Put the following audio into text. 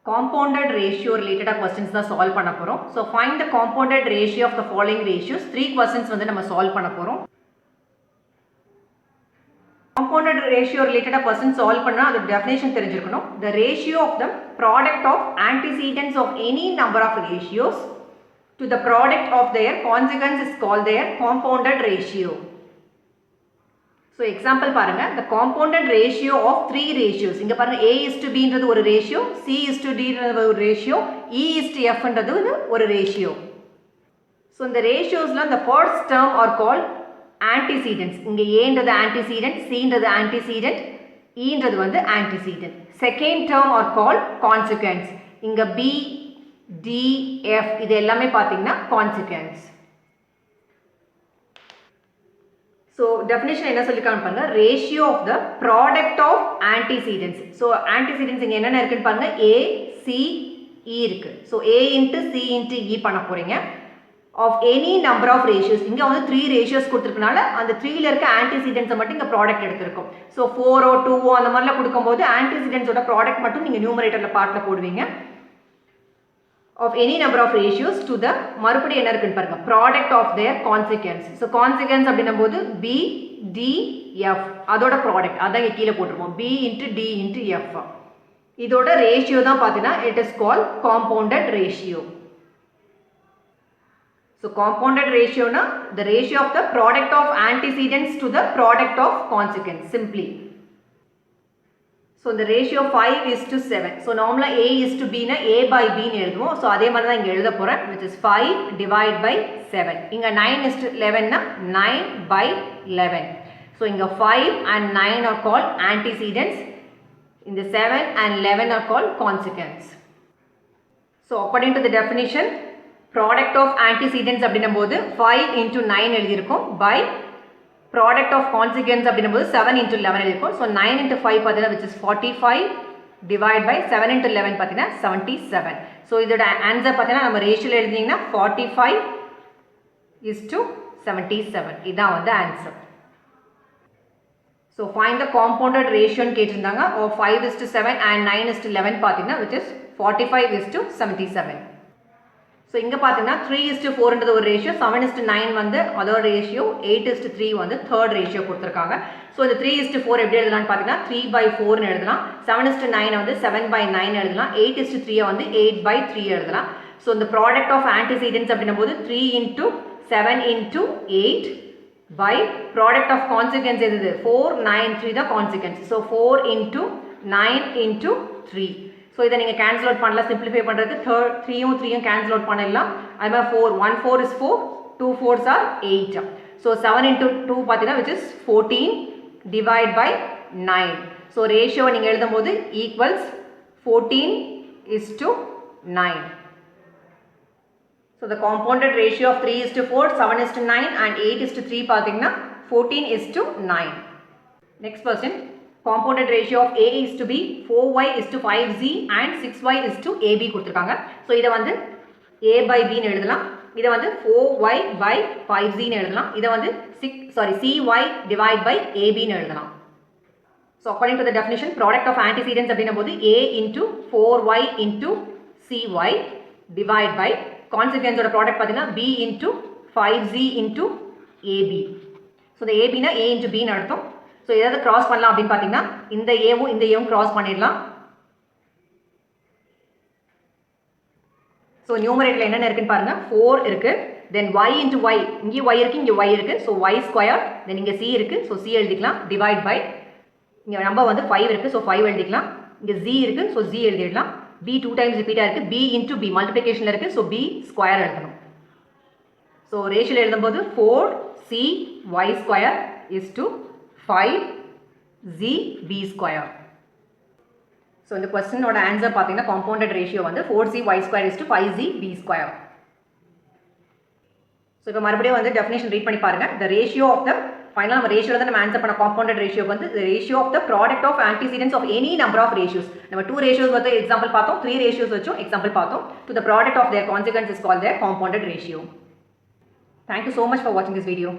compounded ratio related questions தான் solve பண்ண போறோம். So find the compounded ratio of the following ratios. 3 questions வந்து நம்ம solve பண்ண போறோம். Compounded ratio related questions solve பண்ணா அது definition தெரிஞ்சிருக்கணும். The ratio of the product of antecedents of any number of ratios to the product of their consequence is called their compounded ratio. So example பாருங்க, the compounded ratio of 3 ratios. இங்க பாருங்க A is to B ன்றது ஒரு ratio, C is to D ன்றது ஒரு ratio, E is to F ன்றது ஒரு ratio. So இந்த ratiosல the first term are called antecedents. இங்க A ன்றது antecedent, C ன்றது antecedent, E ன்றது antecedent. Second term are called consequence. இங்க B, D, F இது எல்லாமே பாத்தீங்கன்னா consequence. So definition என்ன சொல்லிருக்காங்க பாருங்க, ratio of the product of antecedents. So antecedents இங்க என்னென்ன இருக்குன்னு பாருங்க, A, C, E இருக்கு. So A into C into E பண்ண போறீங்க. Of any number of ratios. இங்க 3 ratios கொடுத்திருக்கனால அந்த 3ல இருக்க antecedents மட்டும் இங்க product எடுத்திருக்கோம். So 4 or 2 அந்த மாதிரில கொடுக்கும்போது antecedents ஓட product மட்டும் நீங்க numeratorல பார்ட்ல போடுவீங்க. Of any number of ratios to the மறுபடி என்ன இருக்குன்னு பாருங்க, product of their consequence. So consequence அப்படின்னும்போது B, D, F அதோட product அதான் இங்க கீழே போட்டுருவோம், B into D into F. இதோட ratio தான் பார்த்தீங்கன்னா it is called compounded ratio. So compounded ratio na the ratio of the product of antecedents to the product of consequence simply. So the ratio 5 is to 7. So normally A is to B na A by B னு எழுதுவோம். So அதே மாதிரி தான் இங்க எழுத போறேன், which is 5 divided by 7. இங்க 9 is to 11 na 9 by 11. So இங்க 5 and 9 are called antecedents. In the 7 and 11 are called consequence. So according to the definition, product of antecedents அப்படின்னும்போது 5 into 9 எழுதியிருக்கும் by product of consequence அப்படின்னும்போது 7 into 11 எழுதியிருக்கும். So 9 into 5 பார்த்தீங்கன்னா which is 45 divided by 7 into 11 பார்த்தீங்கன்னா 77. So இதோட answer பார்த்தீங்கன்னா நம்ம ரேஷியோல எழுதினீங்கன்னா 45 is to 77. இதான் answer. So find the compounded ratio ன்னு கேட்டிருந்தாங்க. 5 is to 7 and 9 is to 11 பார்த்தீங்கன்னா which is 45 is to 77. So இங்க பார்த்தீங்கன்னா 3 is to 4 ன்றது ஒரு ரேஷியோ, 7 is to 9 அதோட ratio, 8 is to 3 third ratio கொடுத்திருக்காங்க. So இந்த 3 is to 4 எப்படி எழுதலாம்னு பார்த்தீங்கன்னா 3 by 4 னு எழுதலாம். 7 is to 9 7 by 9 எழுதலாம். 8 is to 3 8 by 3 எழுதலாம். So இந்த product of antecedents அப்படின்னும்போது 3 into 7 into 8 by product of consequence எது 4 9 3 தான் consequence. So 4 into 9 into 3. So இதை நீங்க cancel out பண்ணலாம், simplify பண்றதுக்கு 3யும் 3யும் cancel out பண்ணிடலாம். அது மாதிரி 4 1 4 is 4, 2 4s are 8. So 7 into 2 பார்த்தீங்கன்னா which is 14 divided by 9. So ratio நீங்க எழுதும்போது equals 14 is to 9. So the compounded ratio of 3 is to 4, 7 is to 9 and 8 is to 3 பார்த்தீங்கன்னா 14 is to 9. Next question. Compounded ratio of A is to B, 4y is to 5z and 6y is to AB கொடுத்திருக்காங்க. So இதை A by B னு எழுதலாம். இதை 4y by 5z னு எழுதலாம். இதை CY divided by AB னு எழுதலாம். So according to the definition, product of antecedents அப்படின்னும்போது A into 4y into CY divided by consequence ஓட product பார்த்தீங்கன்னா B into 5z into AB. So the AB னா A into B னு அர்த்தம். So எதாவது cross பண்ணலாம் அப்படின்னு பார்த்தீங்கன்னா இந்த ஏவும் இந்த ஏவும் cross பண்ணிடலாம். So numeratorல என்னென்ன இருக்குன்னு பாருங்க, 4 இருக்கு, then y into y, இங்கே y இருக்கு, இங்கே y இருக்கு, so y square, then இங்கே c இருக்கு, so c எழுதிக்கலாம், divide by, இங்கே நம்பர் 5 இருக்கு, so 5 எழுதிக்கலாம், இங்கே z இருக்கு, so z எழுதிடலாம், b 2 times repeat இருக்கு, b into b multiplicationல இருக்கு, so b square எழுதணும். So ரேஷியோல எழுதும்போது 4c y square is to 5z b square. So இந்த question ஓட ஆன்சர் பார்த்தீங்கன்னா compounded ratio 4c y square is to 5z b square. So இப்போ மறுபடியும் definition read பண்ணி பாருங்க. The ratio of the final நம்ம ரேஷியோல தான் நம்ம ஆன்சர் பண்ண compounded ratio the ratio of the product of antecedents of any number of ratios. நம்ம 2 ratios example பார்த்தோம், 3 ratios வச்சும் example பார்த்தோம். To the product of their consequence is called their compounded ratio. Thank you so much for watching this video.